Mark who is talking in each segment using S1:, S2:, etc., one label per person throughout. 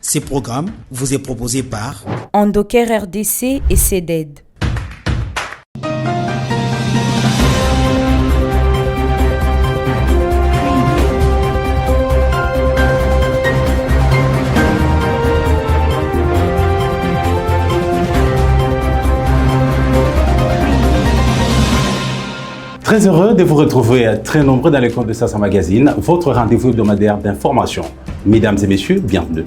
S1: Ce programme vous est proposé par
S2: Endoker RDC et CEDED.
S3: Très heureux de vous retrouver très nombreux dans les comptes de Sassa Magazine, votre rendez-vous hebdomadaire d'information. Mesdames et messieurs, bienvenue.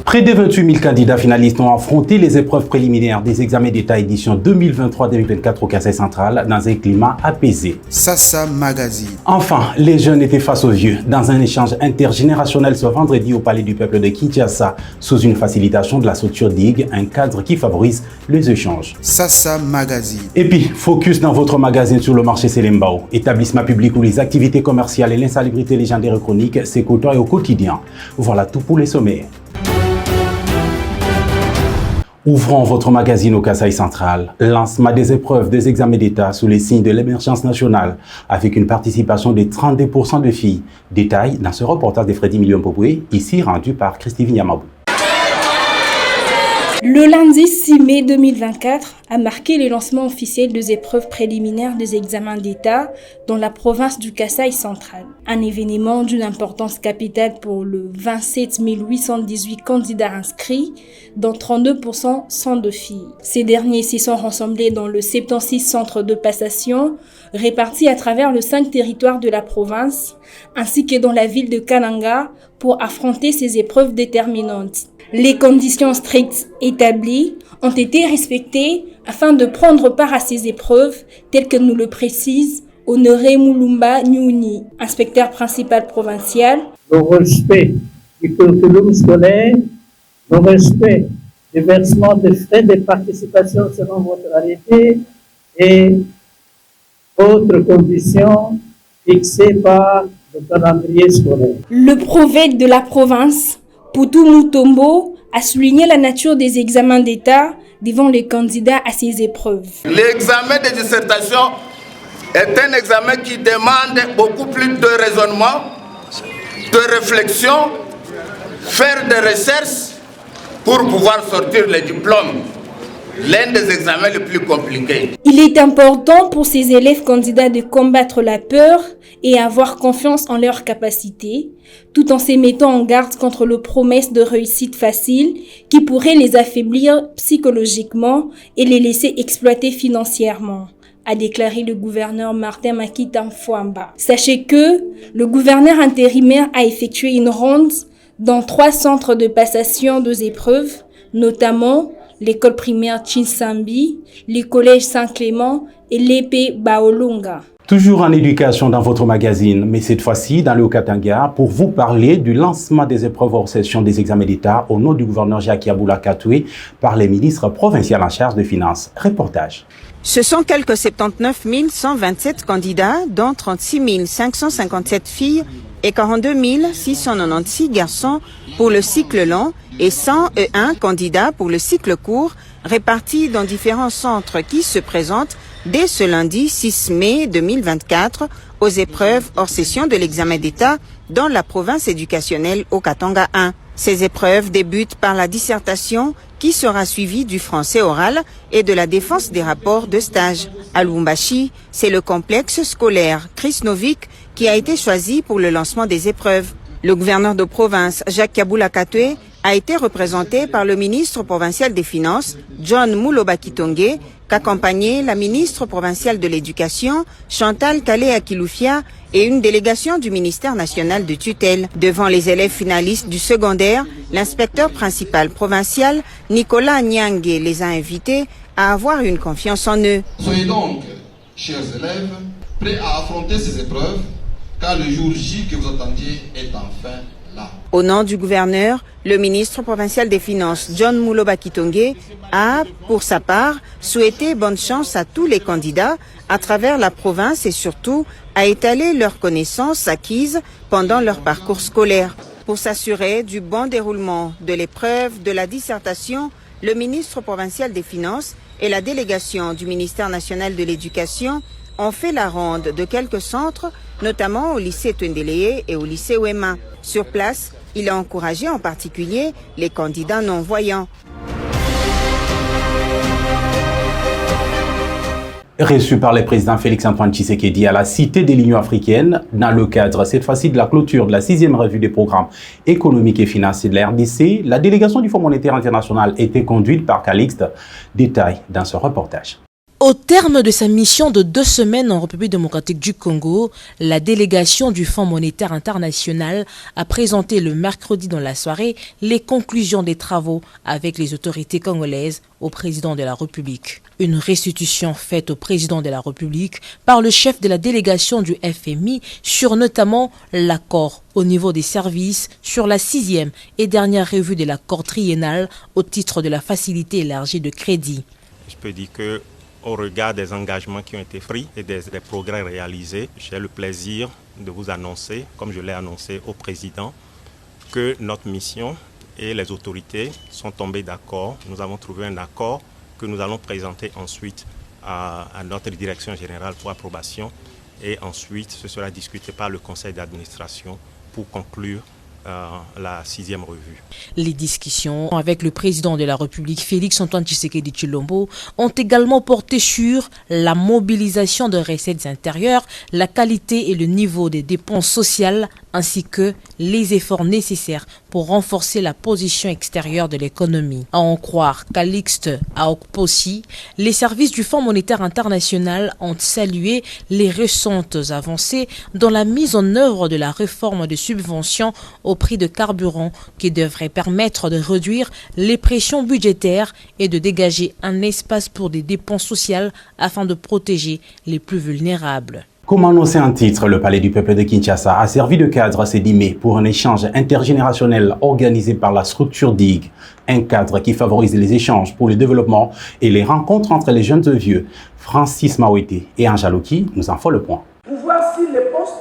S3: Près de 28 000 candidats finalistes ont affronté les épreuves préliminaires des examens d'État édition 2023-2024 au Kasaï central dans un climat apaisé.
S1: Sassa Magazine.
S3: Enfin, les jeunes étaient face aux vieux dans un échange intergénérationnel ce vendredi au Palais du Peuple de Kinshasa sous une facilitation de la structure DIG, un cadre qui favorise les échanges.
S1: Sassa Magazine.
S3: Et puis, focus dans votre magazine sur le marché Selembao, établissement public où les activités commerciales et l'insalubrité légendaire et chronique se côtoient au quotidien. Voilà tout pour les sommaires. Ouvrons votre magazine au Kasaï central. Lancement des épreuves des examens d'État sous les signes de l'émergence nationale avec une participation de 32% de filles. Détail dans ce reportage de Freddy Million-Popoué, ici rendu par Christine Yamabou.
S4: Le lundi 6 mai 2024 a marqué le lancement officiel des épreuves préliminaires des examens d'État dans la province du Kasaï central. Un événement d'une importance capitale pour le 27 818 candidats inscrits, dont 32% sont de filles. Ces derniers s'y sont rassemblés dans le 76 centres de passation répartis à travers les 5 territoires de la province, ainsi que dans la ville de Kananga pour affronter ces épreuves déterminantes. Les conditions strictes établies ont été respectées afin de prendre part à ces épreuves, telles que nous le précise Honoré Moulumba Nyouni, inspecteur principal provincial.
S5: Le respect du curriculum scolaire, le respect du versement des frais de participation selon votre arrêté et autres conditions fixées par le calendrier scolaire.
S4: Le prophète de la province, Poutou Moutombo, a souligné la nature des examens d'État devant les candidats à ces épreuves.
S6: L'examen de dissertation est un examen qui demande beaucoup plus de raisonnement, de réflexion, faire des recherches pour pouvoir sortir le diplôme. L'un des examens les plus compliqués.
S4: Il est important pour ces élèves candidats de combattre la peur et avoir confiance en leurs capacités, tout en se mettant en garde contre les promesses de réussite facile qui pourraient les affaiblir psychologiquement et les laisser exploiter financièrement, a déclaré le gouverneur Martin Makita Mfwamba. Sachez que le gouverneur intérimaire a effectué une ronde dans 3 centres de passation des épreuves, notamment l'école primaire Chinsambi, le collège Saint-Clément et l'épée Baolonga.
S3: Toujours en éducation dans votre magazine, mais cette fois-ci dans le Haut-Katanga, pour vous parler du lancement des épreuves hors session des examens d'État au nom du gouverneur Jacques Yaboula Katoué par les ministres provinciaux en charge des finances. Reportage.
S7: Ce sont quelques 79 127 candidats, dont 36 557 filles et 42 696 garçons pour le cycle long et 101 candidats pour le cycle court, répartis dans différents centres qui se présentent dès ce lundi 6 mai 2024 aux épreuves hors session de l'examen d'État dans la province éducationnelle au Katanga 1. Ces épreuves débutent par la dissertation qui sera suivie du français oral et de la défense des rapports de stage. À Lubumbashi, c'est le complexe scolaire Chris Novik qui a été choisi pour le lancement des épreuves. Le gouverneur de province, Jacques Yaboula Katoué, a été représenté par le ministre provincial des Finances, John Mouloba Kitonge, qu'accompagnait la ministre provinciale de l'Éducation, Chantal Kalé-Akiloufia, et une délégation du ministère national de tutelle. Devant les élèves finalistes du secondaire, l'inspecteur principal provincial, Nicolas Nyangue, les a invités à avoir une confiance en eux.
S8: Soyez donc, chers élèves, prêts à affronter ces épreuves, car le jour J que vous attendiez est enfin là.
S7: Au nom du gouverneur, le ministre provincial des Finances, John Mouloba Kitonge, a, pour sa part, souhaité bonne chance à tous les candidats à travers la province et surtout à étaler leurs connaissances acquises pendant leur parcours scolaire. Pour s'assurer du bon déroulement de l'épreuve de la dissertation, le ministre provincial des Finances et la délégation du ministère national de l'Éducation ont fait la ronde de quelques centres, notamment au lycée Twendeleye et au lycée Wema. Sur place, Il a encouragé en particulier les candidats non-voyants.
S3: Reçu par le président Félix-Antoine Tshisekedi à la Cité de l'Union africaine, dans le cadre cette fois-ci de la clôture de la 6e revue des programmes économiques et financiers de la RDC, la délégation du Fonds monétaire international était conduite par Calixte. Détail dans ce reportage.
S9: Au terme de sa mission de 2 semaines en République démocratique du Congo, la délégation du Fonds monétaire international a présenté le mercredi dans la soirée les conclusions des travaux avec les autorités congolaises au président de la République. Une restitution faite au président de la République par le chef de la délégation du FMI sur notamment l'accord au niveau des services sur la 6e et dernière revue de l'accord triennal au titre de la facilité élargie de crédit.
S10: Je peux dire que au regard des engagements qui ont été pris et des progrès réalisés, j'ai le plaisir de vous annoncer, comme je l'ai annoncé au président, que notre mission et les autorités sont tombées d'accord. Nous avons trouvé un accord que nous allons présenter ensuite à notre direction générale pour approbation et ensuite ce sera discuté par le conseil d'administration pour conclure la 6e revue.
S9: Les discussions avec le président de la République, Félix-Antoine Tshisekedi Tshilombo, ont également porté sur la mobilisation de recettes intérieures, la qualité et le niveau des dépenses sociales, ainsi que les efforts nécessaires pour renforcer la position extérieure de l'économie. À en croire Calixte Aokposi, les services du Fonds monétaire international ont salué les récentes avancées dans la mise en œuvre de la réforme de subventions au prix de carburant qui devrait permettre de réduire les pressions budgétaires et de dégager un espace pour des dépenses sociales afin de protéger les plus vulnérables.
S3: Comme annoncé en titre, le Palais du Peuple de Kinshasa a servi de cadre ce 10 mai pour un échange intergénérationnel organisé par la structure DIG, un cadre qui favorise les échanges pour le développement et les rencontres entre les jeunes et vieux. Francis Mawete et Anjaloki nous en font le point.
S11: Pour voir si le poste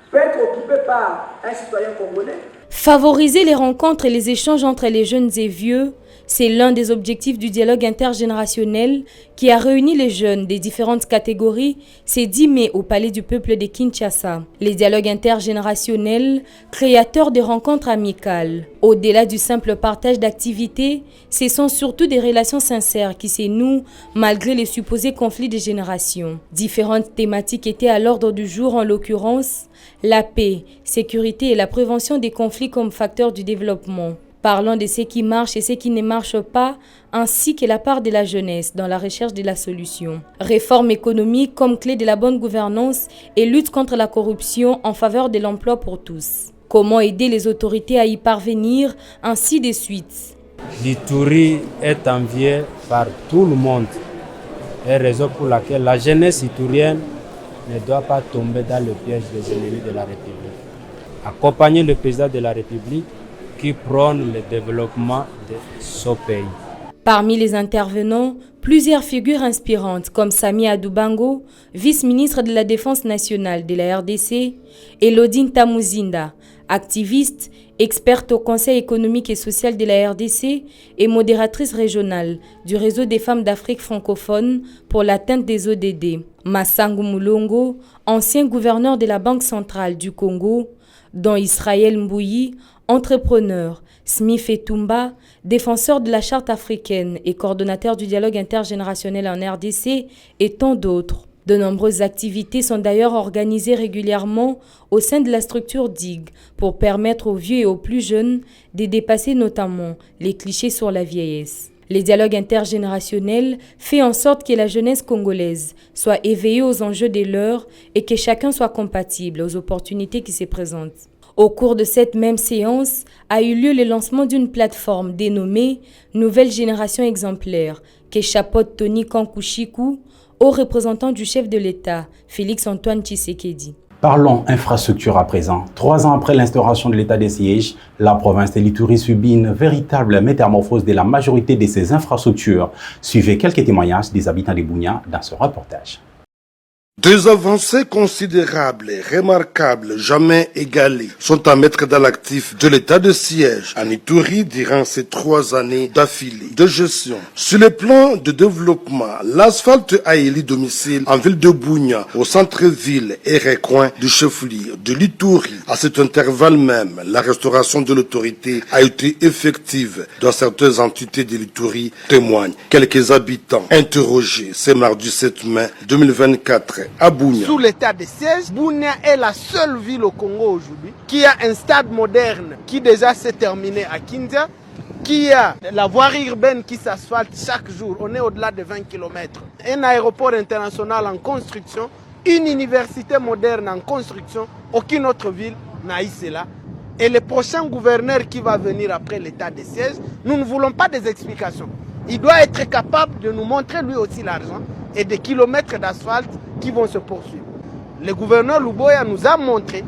S11: peut être occupé par un citoyen congolais.
S4: Favoriser les rencontres et les échanges entre les jeunes et vieux, c'est l'un des objectifs du dialogue intergénérationnel qui a réuni les jeunes des différentes catégories ce 10 mai au Palais du Peuple de Kinshasa. Les dialogues intergénérationnels, créateurs de rencontres amicales. Au-delà du simple partage d'activités, ce sont surtout des relations sincères qui se nouent malgré les supposés conflits de générations. Différentes thématiques étaient à l'ordre du jour, en l'occurrence la paix, sécurité et la prévention des conflits comme facteur du développement. Parlons de ce qui marche et ce qui ne marche pas, ainsi que la part de la jeunesse dans la recherche de la solution. Réforme économique comme clé de la bonne gouvernance et lutte contre la corruption en faveur de l'emploi pour tous. Comment aider les autorités à y parvenir, ainsi de suite.
S12: L'Ituri est envié par tout le monde. Et raison pour laquelle la jeunesse iturienne ne doit pas tomber dans le piège des ennemis de la République. Accompagner le président de la République qui prône le développement de ce pays.
S4: Parmi les intervenants, plusieurs figures inspirantes comme Sami Adoubango, vice-ministre de la Défense nationale de la RDC, Elodine Tamuzinda, activiste, experte au Conseil économique et social de la RDC et modératrice régionale du réseau des femmes d'Afrique francophone pour l'atteinte des ODD. Massangu Mulongo, ancien gouverneur de la Banque centrale du Congo, dont Israël Mbouyi, entrepreneur, Smith Etumba, défenseur de la charte africaine et coordonnateur du dialogue intergénérationnel en RDC et tant d'autres. De nombreuses activités sont d'ailleurs organisées régulièrement au sein de la structure DIG pour permettre aux vieux et aux plus jeunes de dépasser notamment les clichés sur la vieillesse. Les dialogues intergénérationnels font en sorte que la jeunesse congolaise soit éveillée aux enjeux de l'heure et que chacun soit compatible aux opportunités qui se présentent. Au cours de cette même séance a eu lieu le lancement d'une plateforme dénommée Nouvelle Génération Exemplaire que chapeaute Tony Kankushiku, haut représentant du chef de l'État, Félix-Antoine Tshisekedi.
S3: Parlons infrastructure à présent. 3 ans après l'instauration de l'état de siège, la province de l'Ituri subit une véritable métamorphose de la majorité de ses infrastructures. Suivez quelques témoignages des habitants de Bunia dans ce reportage.
S13: Des avancées considérables et remarquables, jamais égalées, sont à mettre dans l'actif de l'état de siège en Ituri durant ces 3 années d'affilée de gestion. Sur le plan de développement, l'asphalte a élu domicile en ville de Bunia, au centre-ville et recoin du chef-lieu de l'Ituri. À cet intervalle même, la restauration de l'autorité a été effective dans certaines entités de l'Ituri, témoignent quelques habitants interrogés ce mardi 7 mai 2024.
S14: Sous l'état de siège, Bunia est la seule ville au Congo aujourd'hui qui a un stade moderne qui déjà s'est terminé à Kindia, qui a la voirie urbaine qui s'asphalte chaque jour. On est au-delà de 20 km. Un aéroport international en construction, une université moderne en construction. Aucune autre ville n'a eu cela. Et le prochain gouverneur qui va venir après l'état de siège, nous ne voulons pas des explications. Il doit être capable de nous montrer lui aussi l'argent et des kilomètres d'asphalte qui vont se poursuivre. Le gouverneur Luboya nous a montré,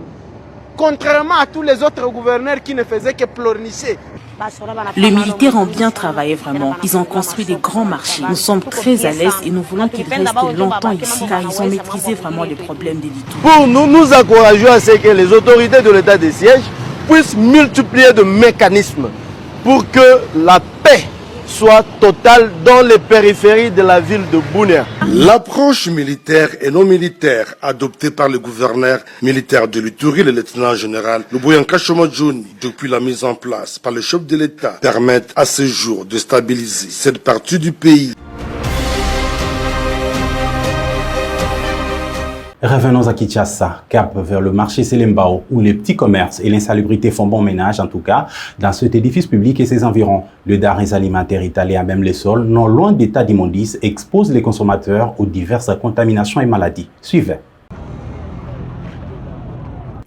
S14: contrairement à tous les autres gouverneurs qui ne faisaient que pleurnicher.
S15: Les militaires ont bien travaillé vraiment. Ils ont construit des grands marchés. Nous sommes très à l'aise et nous voulons qu'ils restent longtemps ici car ils ont maîtrisé vraiment les problèmes des Litouris.
S14: Pour nous, nous encourageons à ce que les autorités de l'état de siège puissent multiplier de mécanismes pour que la paix soit totale dans les périphéries de la ville de Bunia.
S13: L'approche militaire et non militaire adoptée par le gouverneur militaire de l'Ituri, le lieutenant-général Luboyanka Shomodjouni, depuis la mise en place par le chef de l'État, permettent à ce jour de stabiliser cette partie du pays.
S3: Revenons à Kinshasa, cap vers le marché Selembao, où les petits commerces et l'insalubrité font bon ménage, en tout cas, dans cet édifice public et ses environs. Le denrées alimentaires étalé à même les sols, non loin d'état d'immondice, expose les consommateurs aux diverses contaminations et maladies. Suivez.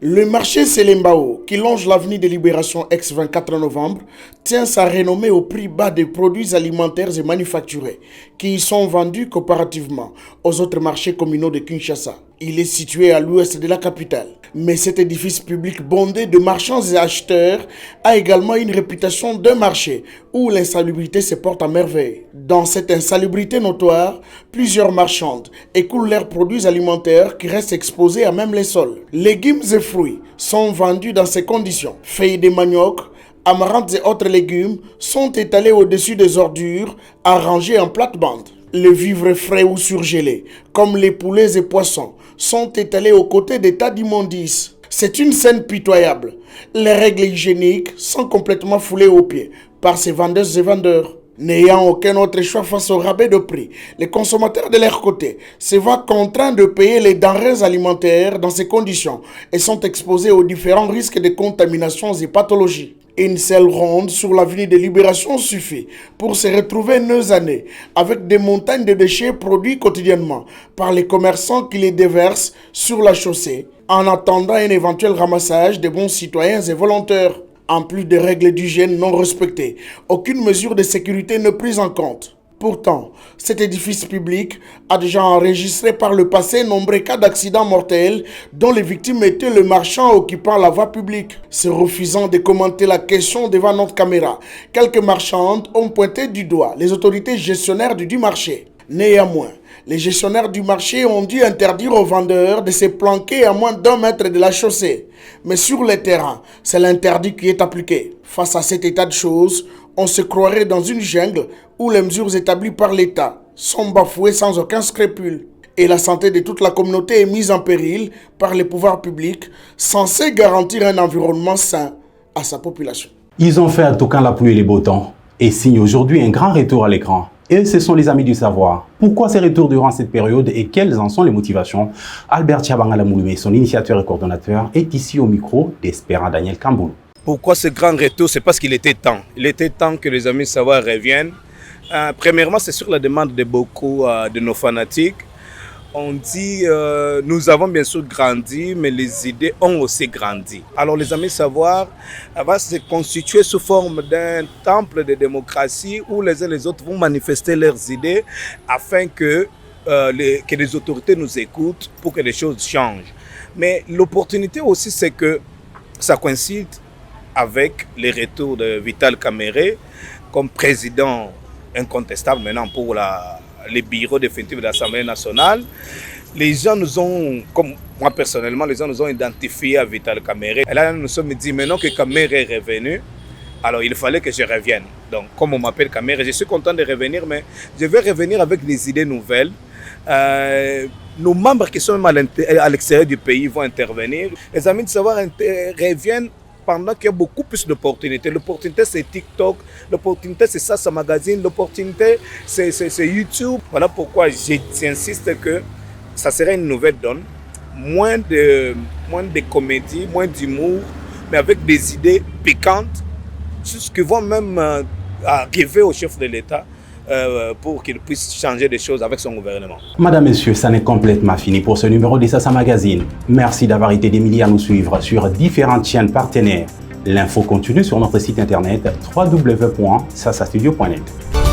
S16: Le marché Selembao, qui longe l'avenue de Libération ex-24 novembre, tient sa renommée au prix bas des produits alimentaires et manufacturés, qui y sont vendus comparativement aux autres marchés communaux de Kinshasa. Il est situé à l'ouest de la capitale. Mais cet édifice public bondé de marchands et acheteurs a également une réputation d'un marché où l'insalubrité se porte à merveille. Dans cette insalubrité notoire, plusieurs marchandes écoulent leurs produits alimentaires qui restent exposés à même les sols. Légumes et fruits sont vendus dans ces conditions. Feuilles de manioc, amarantes et autres légumes sont étalés au-dessus des ordures, arrangés en plate-bande. Les vivres frais ou surgelés, comme les poulets et poissons, sont étalés aux côtés des tas d'immondices. C'est une scène pitoyable. Les règles hygiéniques sont complètement foulées aux pieds par ces vendeuses et vendeurs. N'ayant aucun autre choix face au rabais de prix, les consommateurs de leur côté se voient contraints de payer les denrées alimentaires dans ces conditions et sont exposés aux différents risques de contaminations et pathologies. Une seule ronde sur l'avenue de Libération suffit pour se retrouver nez à nez avec des montagnes de déchets produits quotidiennement par les commerçants qui les déversent sur la chaussée en attendant un éventuel ramassage des bons citoyens et volontaires. En plus de règles d'hygiène non respectées, aucune mesure de sécurité n'est prise en compte. Pourtant, cet édifice public a déjà enregistré par le passé nombreux cas d'accidents mortels dont les victimes étaient les marchands occupant la voie publique. Se refusant de commenter la question devant notre caméra, quelques marchandes ont pointé du doigt les autorités gestionnaires du marché. Néanmoins, les gestionnaires du marché ont dû interdire aux vendeurs de se planquer à moins d'1 mètre de la chaussée. Mais sur le terrain, c'est l'interdit qui est appliqué. Face à cet état de choses, on se croirait dans une jungle où les mesures établies par l'État sont bafouées sans aucun scrupule. Et la santé de toute la communauté est mise en péril par les pouvoirs publics censés garantir un environnement sain à sa population.
S3: Ils ont fait en tout cas la pluie et les beaux temps et signent aujourd'hui un grand retour à l'écran. Et ce sont les amis du savoir. Pourquoi ces retours durant cette période et quelles en sont les motivations? Albert Tchabangala Mouloumé, son initiateur et coordonnateur, est ici au micro d'Espérant Daniel Kamboul.
S17: Pourquoi ce grand retour? C'est parce qu'il était temps. Il était temps que les amis du savoir reviennent. Premièrement, c'est sur la demande de beaucoup de nos fanatiques. On dit, nous avons bien sûr grandi, mais les idées ont aussi grandi. Alors les amis savoir va se constituer sous forme d'un temple de démocratie où les uns et les autres vont manifester leurs idées afin que les autorités nous écoutent pour que les choses changent. Mais l'opportunité aussi, c'est que ça coïncide avec les retours de Vital Kamerhe comme président incontestable maintenant pour les bureaux définitifs de l'Assemblée nationale. Les gens nous ont, comme moi personnellement, les gens nous ont identifié à Vital Kamerhe. Et là, nous nous sommes dit, maintenant que Kamerhe est revenu, alors il fallait que je revienne. Donc, comme on m'appelle Kamerhe, je suis content de revenir, mais je vais revenir avec des idées nouvelles. Nos membres qui sont même à l'extérieur du pays vont intervenir. Les amis de savoir reviennent pendant qu'il y a beaucoup plus d'opportunités. L'opportunité, c'est TikTok, l'opportunité, c'est ça magazine, l'opportunité, c'est YouTube. Voilà pourquoi j'insiste que ça serait une nouvelle donne, moins de comédie, moins d'humour, mais avec des idées piquantes, ce qui vont même arriver au chef de l'État pour qu'il puisse changer des choses avec son gouvernement.
S3: Madame, Messieurs, ça n'est complètement fini pour ce numéro de Sasa Magazine. Merci d'avoir été des milliers à nous suivre sur différentes chaînes partenaires. L'info continue sur notre site internet www.sasastudio.net.